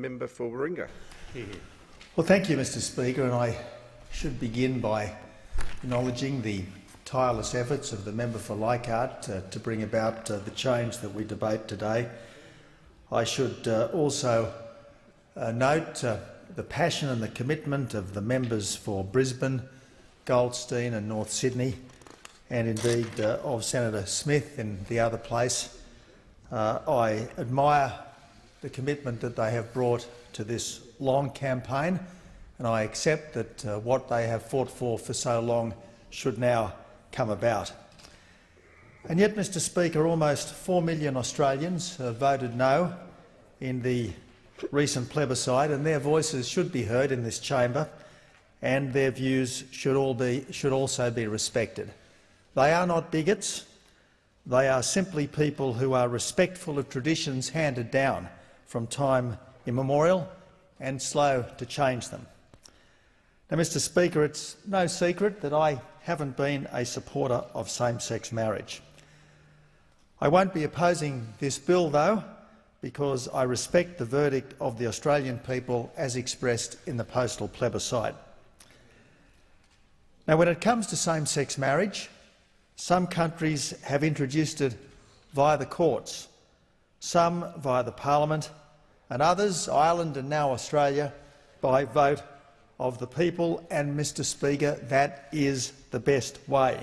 member for Warringah. Well, thank you, Mr Speaker, and I should begin by acknowledging the tireless efforts of the member for Leichhardt to bring about the change that we debate today. I should also note the passion and the commitment of the members for Brisbane, Goldstein and North Sydney, and indeed of Senator Smith in the other place. I admire the commitment that they have brought to this long campaign, and I accept that what they have fought for so long should now come about. And yet, Mr Speaker, almost 4 million Australians voted no in the recent plebiscite, and their voices should be heard in this chamber, and their views should also be respected. They are not bigots. They are simply people who are respectful of traditions handed down from time immemorial and slow to change them. Now, Mr Speaker, it's no secret that I haven't been a supporter of same-sex marriage. I won't be opposing this bill, though, because I respect the verdict of the Australian people as expressed in the postal plebiscite. Now, when it comes to same-sex marriage, some countries have introduced it via the courts, some via the parliament, and others, Ireland and now Australia, by vote of the people. And, Mr Speaker, that is the best way,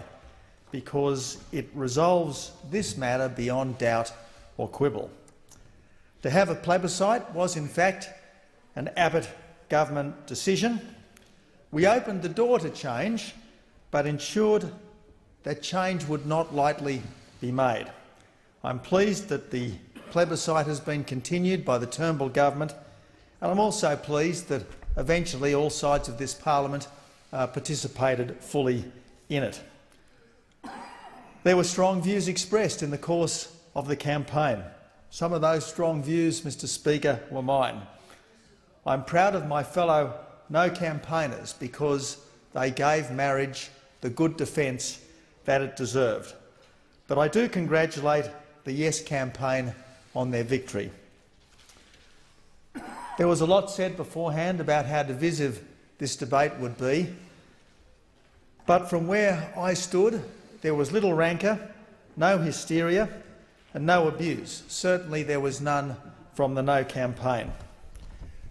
because it resolves this matter beyond doubt or quibble. To have a plebiscite was, in fact, an Abbott government decision. We opened the door to change, but ensured that change would not lightly be made. I'm pleased that the plebiscite has been continued by the Turnbull government, and I'm also pleased that eventually all sides of this parliament participated fully in it. There were strong views expressed in the course of the campaign. Some of those strong views, Mr Speaker, were mine. I'm proud of my fellow No campaigners because they gave marriage the good defence that it deserved. But I do congratulate the Yes campaign on their victory. There was a lot said beforehand about how divisive this debate would be, but from where I stood, there was little rancour, no hysteria and no abuse. Certainly there was none from the No campaign.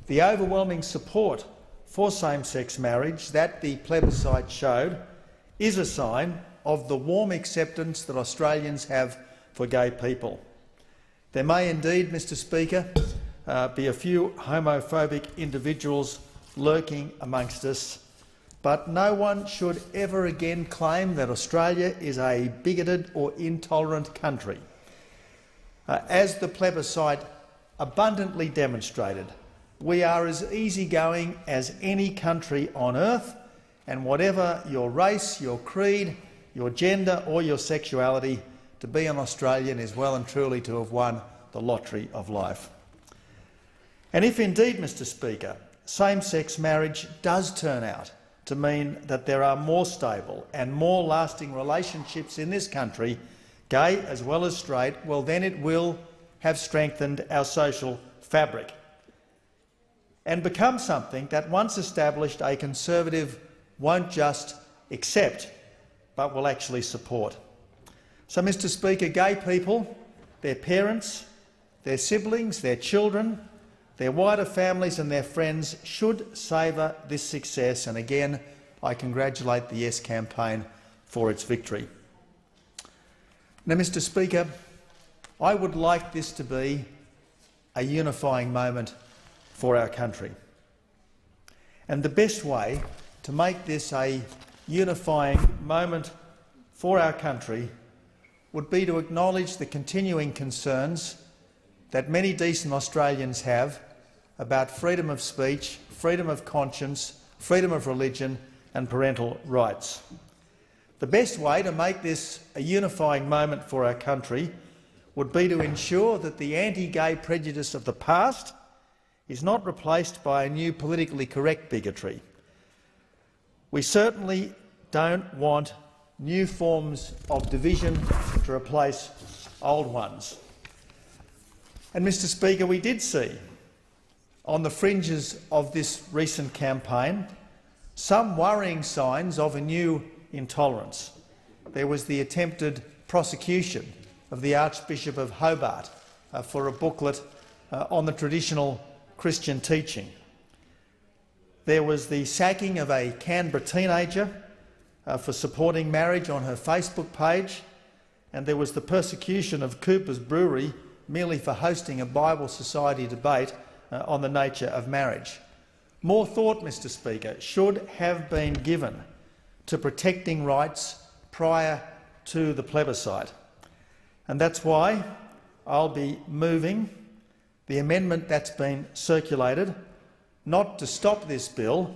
The overwhelming support for same-sex marriage that the plebiscite showed is a sign of the warm acceptance that Australians have for gay people. There may indeed, Mr Speaker, be a few homophobic individuals lurking amongst us, but no one should ever again claim that Australia is a bigoted or intolerant country. As the plebiscite abundantly demonstrated, we are as easygoing as any country on earth, and whatever your race, your creed, your gender or your sexuality, to be an Australian is well and truly to have won the lottery of life. And if indeed, Mr Speaker, same-sex marriage does turn out to mean that there are more stable and more lasting relationships in this country, gay as well as straight, well then it will have strengthened our social fabric and become something that, once established, a Conservative won't just accept but will actually support. So, Mr Speaker, gay people, their parents, their siblings, their children, their wider families and their friends should savour this success, and again I congratulate the Yes campaign for its victory. Now, Mr Speaker, I would like this to be a unifying moment for our country. And the best way to make this a unifying moment for our country would be to acknowledge the continuing concerns that many decent Australians have about freedom of speech, freedom of conscience, freedom of religion and parental rights. The best way to make this a unifying moment for our country would be to ensure that the anti-gay prejudice of the past is not replaced by a new politically correct bigotry. We certainly don't want new forms of division to replace old ones. And, Mr Speaker, we did see on the fringes of this recent campaign some worrying signs of a new intolerance. There was the attempted prosecution of the Archbishop of Hobart for a booklet on the traditional Christian teaching. There was the sacking of a Canberra teenager for supporting marriage on her Facebook page, and there was the persecution of Cooper's Brewery merely for hosting a Bible Society debate on the nature of marriage. More thought, Mr Speaker, should have been given to protecting rights prior to the plebiscite, and that's why I'll be moving the amendment that's been circulated, not to stop this bill,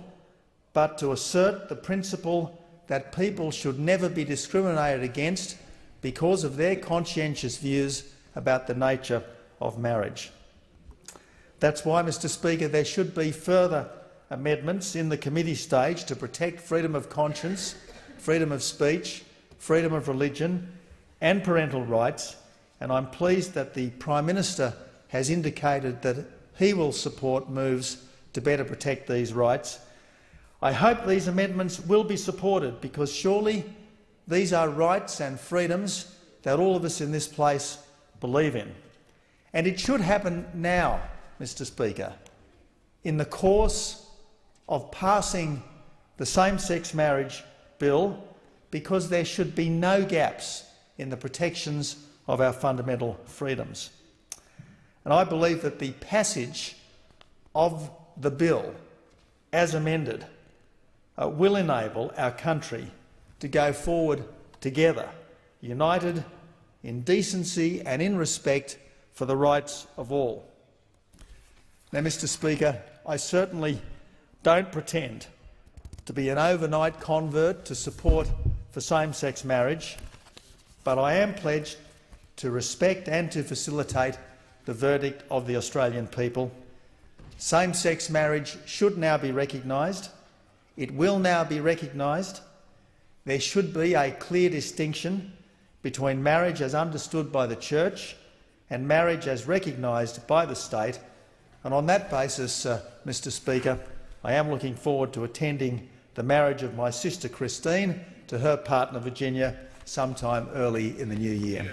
but to assert the principle that people should never be discriminated against because of their conscientious views about the nature of marriage. That's why, Mr Speaker, there should be further amendments in the committee stage to protect freedom of conscience, freedom of speech, freedom of religion and parental rights, and I'm pleased that the Prime Minister has indicated that he will support moves to better protect these rights. I hope these amendments will be supported because surely these are rights and freedoms that all of us in this place believe in. And it should happen now, Mr Speaker, in the course of passing the same-sex marriage bill, because there should be no gaps in the protections of our fundamental freedoms. And I believe that the passage of the bill, as amended, will enable our country to go forward together, united in decency and in respect for the rights of all. Now, Mr Speaker, I certainly don't pretend to be an overnight convert to support for same-sex marriage, but I am pledged to respect and to facilitate the verdict of the Australian people. Same-sex marriage should now be recognised. It will now be recognised. There should be a clear distinction between marriage as understood by the Church and marriage as recognised by the state. And on that basis, Mr Speaker, I am looking forward to attending the marriage of my sister Christine to her partner Virginia sometime early in the new year.